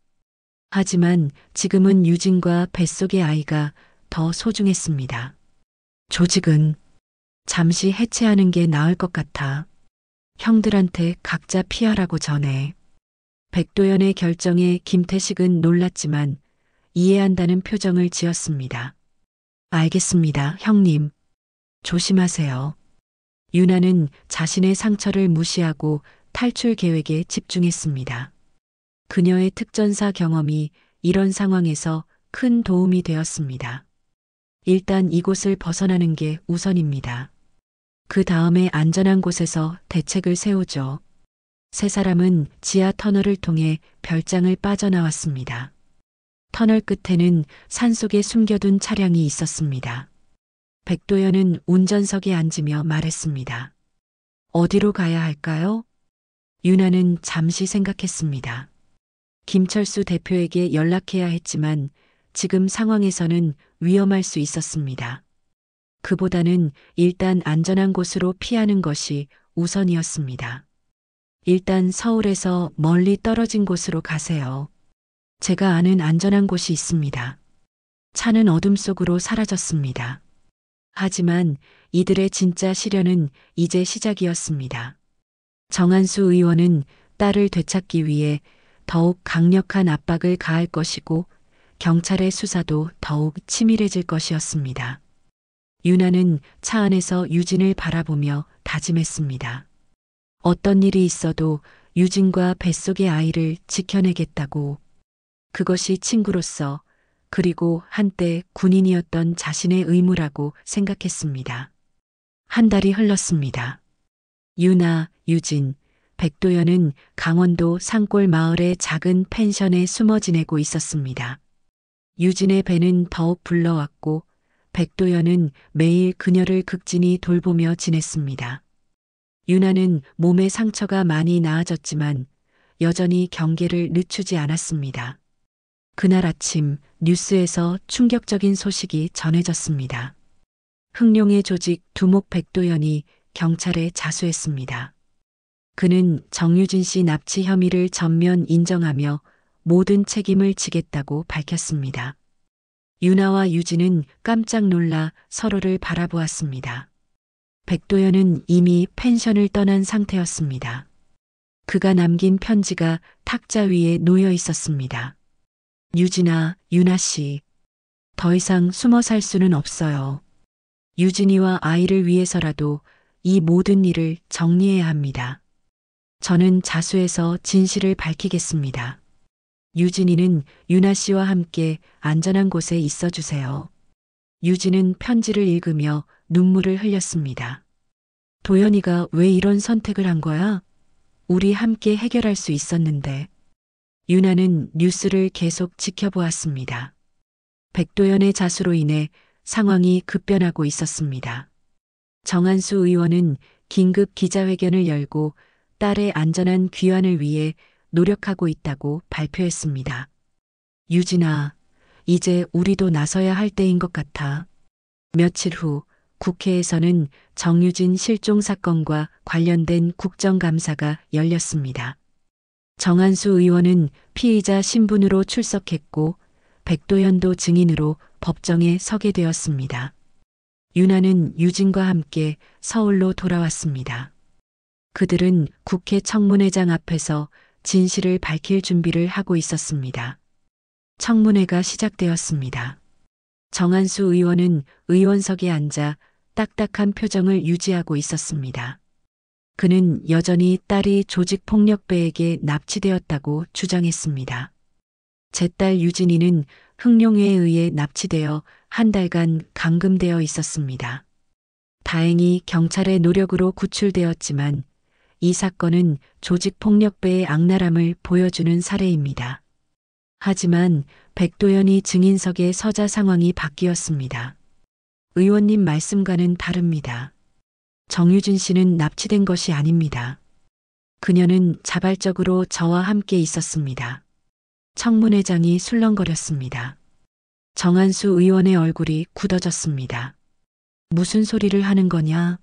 하지만 지금은 유진과 뱃속의 아이가 더 소중했습니다. 조직은 잠시 해체하는 게 나을 것 같아. 형들한테 각자 피하라고 전해. 백도연의 결정에 김태식은 놀랐지만 이해한다는 표정을 지었습니다. 알겠습니다, 형님. 조심하세요. 유나는 자신의 상처를 무시하고 탈출 계획에 집중했습니다. 그녀의 특전사 경험이 이런 상황에서 큰 도움이 되었습니다. 일단 이곳을 벗어나는 게 우선입니다. 그 다음에 안전한 곳에서 대책을 세우죠. 세 사람은 지하 터널을 통해 별장을 빠져나왔습니다. 터널 끝에는 산속에 숨겨둔 차량이 있었습니다. 백도연은 운전석에 앉으며 말했습니다. 어디로 가야 할까요? 유나는 잠시 생각했습니다. 김철수 대표에게 연락해야 했지만 지금 상황에서는 위험할 수 있었습니다. 그보다는 일단 안전한 곳으로 피하는 것이 우선이었습니다. 일단 서울에서 멀리 떨어진 곳으로 가세요. 제가 아는 안전한 곳이 있습니다. 차는 어둠 속으로 사라졌습니다. 하지만 이들의 진짜 시련은 이제 시작이었습니다. 정한수 의원은 딸을 되찾기 위해 더욱 강력한 압박을 가할 것이고 경찰의 수사도 더욱 치밀해질 것이었습니다. 유나는 차 안에서 유진을 바라보며 다짐했습니다. 어떤 일이 있어도 유진과 뱃속의 아이를 지켜내겠다고. 그것이 친구로서 그리고 한때 군인이었던 자신의 의무라고 생각했습니다. 한 달이 흘렀습니다. 유나, 유진, 백도연은 강원도 산골 마을의 작은 펜션에 숨어 지내고 있었습니다. 유진의 배는 더욱 불러왔고 백도연은 매일 그녀를 극진히 돌보며 지냈습니다. 유나는 몸에 상처가 많이 나아졌지만 여전히 경계를 늦추지 않았습니다. 그날 아침 뉴스에서 충격적인 소식이 전해졌습니다. 흥룡의 조직 두목 백도연이 경찰에 자수했습니다. 그는 정유진 씨 납치 혐의를 전면 인정하며 모든 책임을 지겠다고 밝혔습니다. 유나와 유진은 깜짝 놀라 서로를 바라보았습니다. 백도연은 이미 펜션을 떠난 상태였습니다. 그가 남긴 편지가 탁자 위에 놓여 있었습니다. 유진아, 유나 씨. 더 이상 숨어 살 수는 없어요. 유진이와 아이를 위해서라도 이 모든 일을 정리해야 합니다. 저는 자수해서 진실을 밝히겠습니다. 유진이는 유나 씨와 함께 안전한 곳에 있어 주세요. 유진은 편지를 읽으며 눈물을 흘렸습니다. 도연이가 왜 이런 선택을 한 거야? 우리 함께 해결할 수 있었는데. 유나는 뉴스를 계속 지켜보았습니다. 백도연의 자수로 인해 상황이 급변하고 있었습니다. 정한수 의원은 긴급 기자회견을 열고 딸의 안전한 귀환을 위해 노력하고 있다고 발표했습니다. 유진아, 이제 우리도 나서야 할 때인 것 같아. 며칠 후 국회에서는 정유진 실종 사건과 관련된 국정감사가 열렸습니다. 정한수 의원은 피의자 신분으로 출석했고 백도연도 증인으로 법정에 서게 되었습니다. 유나는 유진과 함께 서울로 돌아왔습니다. 그들은 국회 청문회장 앞에서 진실을 밝힐 준비를 하고 있었습니다. 청문회가 시작되었습니다. 정한수 의원은 의원석에 앉아 딱딱한 표정을 유지하고 있었습니다. 그는 여전히 딸이 조직폭력배에게 납치되었다고 주장했습니다. 제 딸 유진이는 흥룡회에 의해 납치되어 한 달간 감금되어 있었습니다. 다행히 경찰의 노력으로 구출되었지만 이 사건은 조직폭력배의 악랄함을 보여주는 사례입니다. 하지만 백도연이 증인석에 서자 상황이 바뀌었습니다. 의원님 말씀과는 다릅니다. 정유진 씨는 납치된 것이 아닙니다. 그녀는 자발적으로 저와 함께 있었습니다. 청문회장이 술렁거렸습니다. 정한수 의원의 얼굴이 굳어졌습니다. 무슨 소리를 하는 거냐?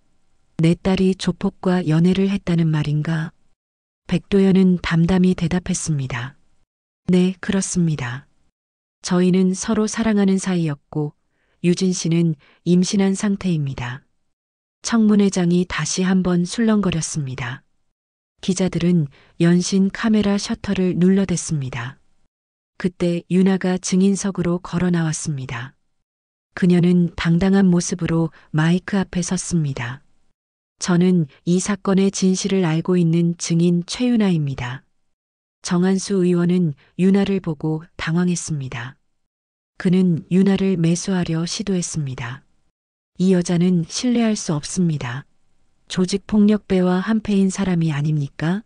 내 딸이 조폭과 연애를 했다는 말인가? 백도연은 담담히 대답했습니다. 네, 그렇습니다. 저희는 서로 사랑하는 사이였고 유진 씨는 임신한 상태입니다. 청문회장이 다시 한번 술렁거렸습니다. 기자들은 연신 카메라 셔터를 눌러댔습니다. 그때 윤아가 증인석으로 걸어 나왔습니다. 그녀는 당당한 모습으로 마이크 앞에 섰습니다. 저는 이 사건의 진실을 알고 있는 증인 최윤아입니다. 정한수 의원은 윤아를 보고 당황했습니다. 그는 윤아를 매수하려 시도했습니다. 이 여자는 신뢰할 수 없습니다. 조직폭력배와 한패인 사람이 아닙니까?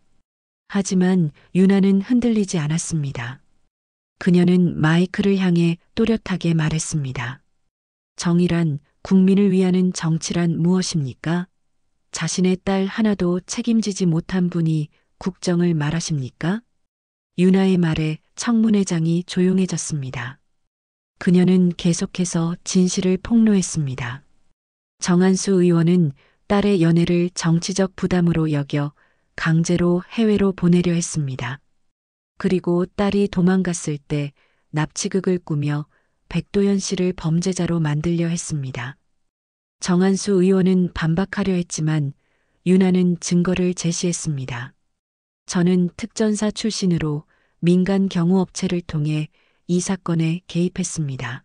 하지만 윤아는 흔들리지 않았습니다. 그녀는 마이크를 향해 또렷하게 말했습니다. 정의란, 국민을 위하는 정치란 무엇입니까? 자신의 딸 하나도 책임지지 못한 분이 국정을 말하십니까? 윤아의 말에 청문회장이 조용해졌습니다. 그녀는 계속해서 진실을 폭로했습니다. 정한수 의원은 딸의 연애를 정치적 부담으로 여겨 강제로 해외로 보내려 했습니다. 그리고 딸이 도망갔을 때 납치극을 꾸며 백도연 씨를 범죄자로 만들려 했습니다. 정한수 의원은 반박하려 했지만 윤아는 증거를 제시했습니다. 저는 특전사 출신으로 민간 경호업체를 통해 이 사건에 개입했습니다.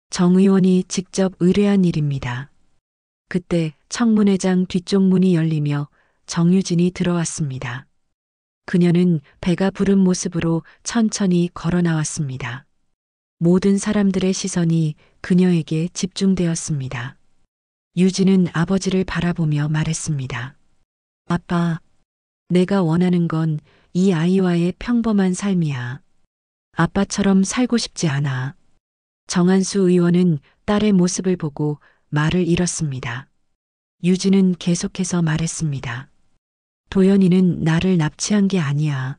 정 의원이 직접 의뢰한 일입니다. 그때 청문회장 뒤쪽 문이 열리며 정유진이 들어왔습니다. 그녀는 배가 부른 모습으로 천천히 걸어 나왔습니다. 모든 사람들의 시선이 그녀에게 집중되었습니다. 유진은 아버지를 바라보며 말했습니다. 아빠, 내가 원하는 건 이 아이와의 평범한 삶이야. 아빠처럼 살고 싶지 않아. 정한수 의원은 딸의 모습을 보고 말을 잃었습니다. 유진은 계속해서 말했습니다. 도연이는 나를 납치한 게 아니야.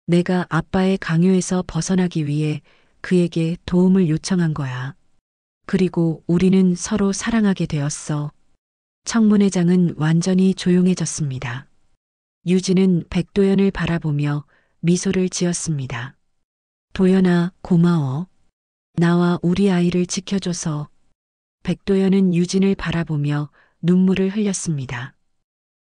내가 아빠의 강요에서 벗어나기 위해 그에게 도움을 요청한 거야. 그리고 우리는 서로 사랑하게 되었어. 청문회장은 완전히 조용해졌습니다. 유진은 백도연을 바라보며 미소를 지었습니다. 도연아, 고마워. 나와 우리 아이를 지켜줘서. 백도연은 유진을 바라보며 눈물을 흘렸습니다.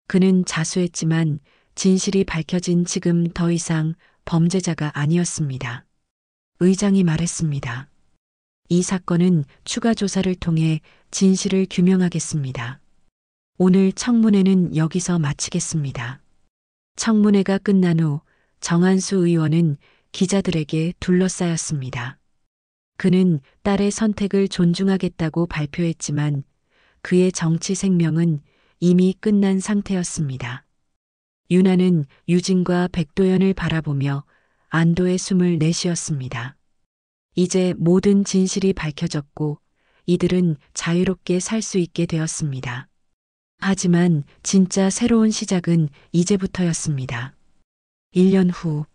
그는 자수했지만 진실이 밝혀진 지금 더 이상 범죄자가 아니었습니다. 의장이 말했습니다. 이 사건은 추가 조사를 통해 진실을 규명하겠습니다. 오늘 청문회는 여기서 마치겠습니다. 청문회가 끝난 후 정한수 의원은 기자들에게 둘러싸였습니다. 그는 딸의 선택을 존중하겠다고 발표했지만 그의 정치 생명은 이미 끝난 상태였습니다. 윤아는 유진과 백도연을 바라보며 안도의 숨을 내쉬었습니다. 이제 모든 진실이 밝혀졌고 이들은 자유롭게 살 수 있게 되었습니다. 하지만 진짜 새로운 시작은 이제부터였습니다. 1년 후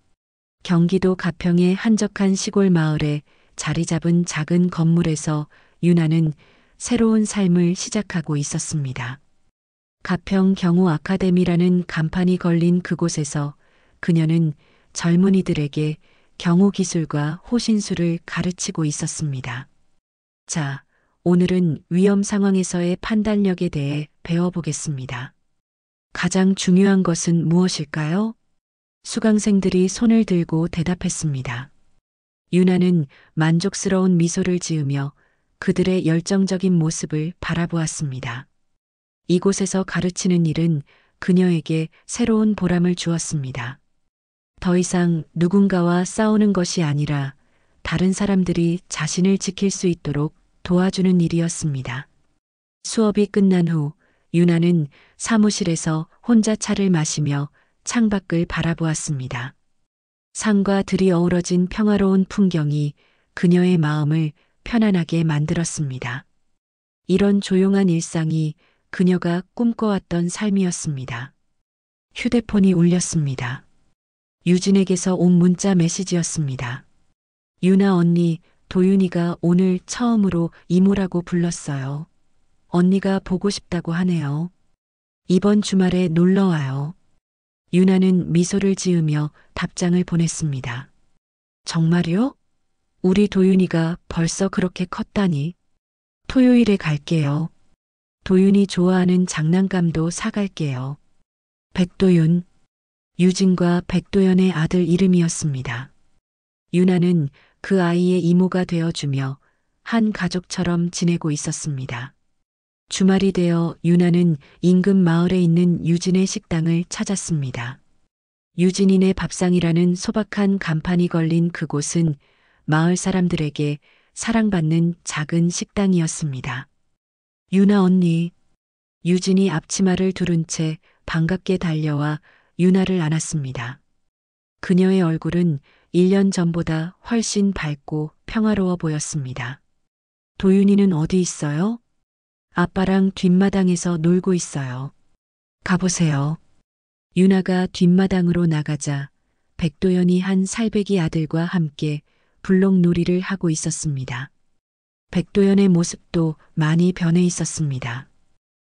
경기도 가평의 한적한 시골 마을에 자리 잡은 작은 건물에서 윤아는 새로운 삶을 시작하고 있었습니다. 가평 경호 아카데미라는 간판이 걸린 그곳에서 그녀는 젊은이들에게 경호 기술과 호신술을 가르치고 있었습니다. 자, 오늘은 위험 상황에서의 판단력에 대해 배워보겠습니다. 가장 중요한 것은 무엇일까요? 수강생들이 손을 들고 대답했습니다. 윤아는 만족스러운 미소를 지으며 그들의 열정적인 모습을 바라보았습니다. 이곳에서 가르치는 일은 그녀에게 새로운 보람을 주었습니다. 더 이상 누군가와 싸우는 것이 아니라 다른 사람들이 자신을 지킬 수 있도록 도와주는 일이었습니다. 수업이 끝난 후 윤아는 사무실에서 혼자 차를 마시며 창밖을 바라보았습니다. 산과 들이 어우러진 평화로운 풍경이 그녀의 마음을 편안하게 만들었습니다. 이런 조용한 일상이 그녀가 꿈꿔왔던 삶이었습니다. 휴대폰이 울렸습니다. 유진에게서 온 문자 메시지였습니다. 유나 언니, 도윤이가 오늘 처음으로 이모라고 불렀어요. 언니가 보고 싶다고 하네요. 이번 주말에 놀러 와요. 유나는 미소를 지으며 답장을 보냈습니다. 정말요? 우리 도윤이가 벌써 그렇게 컸다니. 토요일에 갈게요. 도윤이 좋아하는 장난감도 사갈게요. 백도윤, 유진과 백도연의 아들 이름이었습니다. 유나는 그 아이의 이모가 되어주며 한 가족처럼 지내고 있었습니다. 주말이 되어 유나는 인근 마을에 있는 유진의 식당을 찾았습니다. 유진이네 밥상이라는 소박한 간판이 걸린 그곳은 마을 사람들에게 사랑받는 작은 식당이었습니다. 유나 언니, 유진이 앞치마를 두른 채 반갑게 달려와 유나를 안았습니다. 그녀의 얼굴은 1년 전보다 훨씬 밝고 평화로워 보였습니다. 도윤이는 어디 있어요? 아빠랑 뒷마당에서 놀고 있어요. 가보세요. 유나가 뒷마당으로 나가자 백도연이 한 살배기 아들과 함께 블록놀이를 하고 있었습니다. 백도연의 모습도 많이 변해 있었습니다.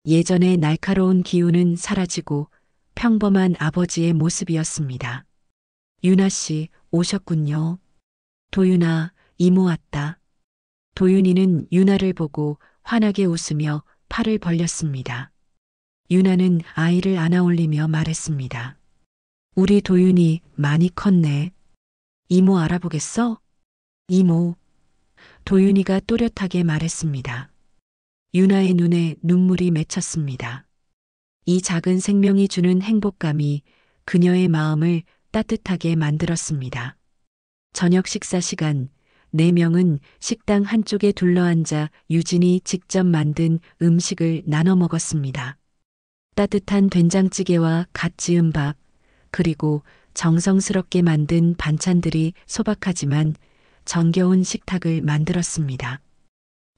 예전의 날카로운 기운은 사라지고 평범한 아버지의 모습이었습니다. 유나 씨, 오셨군요. 도윤아, 이모 왔다. 도윤이는 유나를 보고 환하게 웃으며 팔을 벌렸습니다. 유나는 아이를 안아올리며 말했습니다. 우리 도윤이 많이 컸네. 이모 알아보겠어? 이모. 도윤이가 또렷하게 말했습니다. 유나의 눈에 눈물이 맺혔습니다. 이 작은 생명이 주는 행복감이 그녀의 마음을 따뜻하게 만들었습니다. 저녁 식사 시간, 4명은 식당 한쪽에 둘러앉아 유진이 직접 만든 음식을 나눠 먹었습니다. 따뜻한 된장찌개와 갓 지은 밥, 그리고 정성스럽게 만든 반찬들이 소박하지만 정겨운 식탁을 만들었습니다.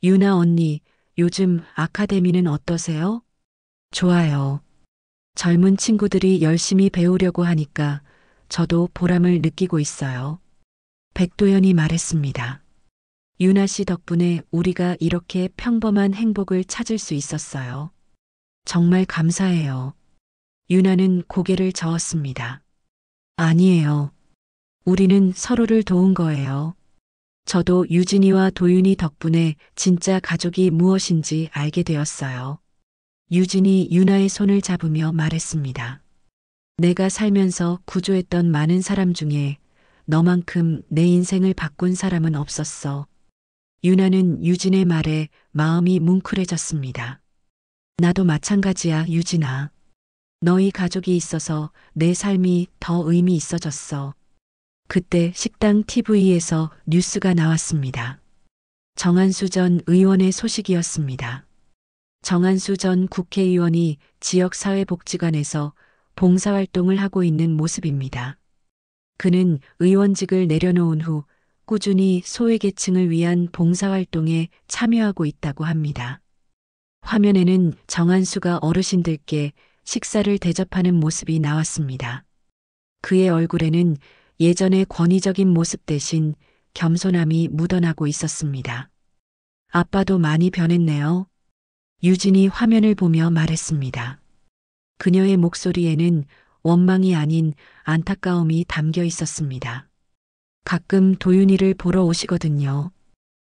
유나 언니, 요즘 아카데미는 어떠세요? 좋아요. 젊은 친구들이 열심히 배우려고 하니까 저도 보람을 느끼고 있어요. 백도연이 말했습니다. 유나 씨 덕분에 우리가 이렇게 평범한 행복을 찾을 수 있었어요. 정말 감사해요. 유나는 고개를 저었습니다. 아니에요. 우리는 서로를 도운 거예요. 저도 유진이와 도윤이 덕분에 진짜 가족이 무엇인지 알게 되었어요. 유진이 유나의 손을 잡으며 말했습니다. 내가 살면서 구조했던 많은 사람 중에 너만큼 내 인생을 바꾼 사람은 없었어. 유나는 유진의 말에 마음이 뭉클해졌습니다. 나도 마찬가지야, 유진아. 너희 가족이 있어서 내 삶이 더 의미 있어졌어. 그때 식당 TV에서 뉴스가 나왔습니다. 정한수 전 의원의 소식이었습니다. 정한수 전 국회의원이 지역사회복지관에서 봉사활동을 하고 있는 모습입니다. 그는 의원직을 내려놓은 후 꾸준히 소외계층을 위한 봉사활동에 참여하고 있다고 합니다. 화면에는 정한수가 어르신들께 식사를 대접하는 모습이 나왔습니다. 그의 얼굴에는 예전의 권위적인 모습 대신 겸손함이 묻어나고 있었습니다. 아빠도 많이 변했네요. 유진이 화면을 보며 말했습니다. 그녀의 목소리에는 원망이 아닌 안타까움이 담겨 있었습니다. 가끔 도윤이를 보러 오시거든요.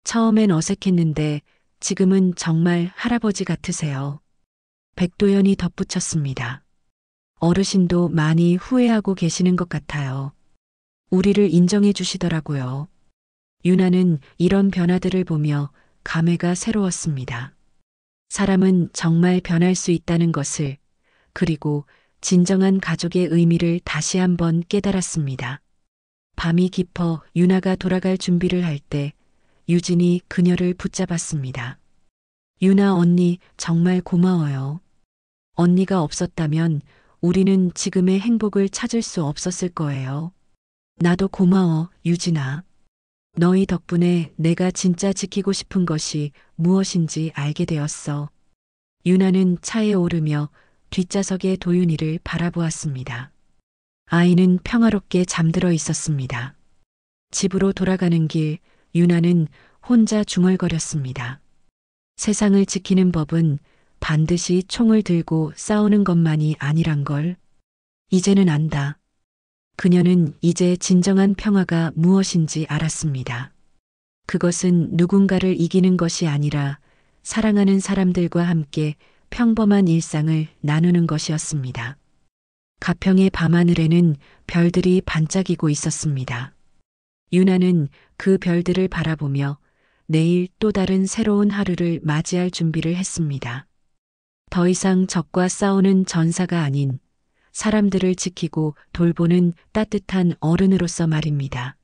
처음엔 어색했는데 지금은 정말 할아버지 같으세요. 백도연이 덧붙였습니다. 어르신도 많이 후회하고 계시는 것 같아요. 우리를 인정해 주시더라고요. 유나는 이런 변화들을 보며 감회가 새로웠습니다. 사람은 정말 변할 수 있다는 것을, 그리고 진정한 가족의 의미를 다시 한번 깨달았습니다. 밤이 깊어 유나가 돌아갈 준비를 할 때 유진이 그녀를 붙잡았습니다. 유나 언니 정말 고마워요. 언니가 없었다면 우리는 지금의 행복을 찾을 수 없었을 거예요. 나도 고마워, 유진아. 너희 덕분에 내가 진짜 지키고 싶은 것이 무엇인지 알게 되었어. 유나는 차에 오르며 뒷좌석에 도윤이를 바라보았습니다. 아이는 평화롭게 잠들어 있었습니다. 집으로 돌아가는 길, 유나는 혼자 중얼거렸습니다. 세상을 지키는 법은 반드시 총을 들고 싸우는 것만이 아니란 걸 이제는 안다. 그녀는 이제 진정한 평화가 무엇인지 알았습니다. 그것은 누군가를 이기는 것이 아니라 사랑하는 사람들과 함께 평범한 일상을 나누는 것이었습니다. 가평의 밤하늘에는 별들이 반짝이고 있었습니다. 유나는 그 별들을 바라보며 내일 또 다른 새로운 하루를 맞이할 준비를 했습니다. 더 이상 적과 싸우는 전사가 아닌 사람들을 지키고 돌보는 따뜻한 어른으로서 말입니다.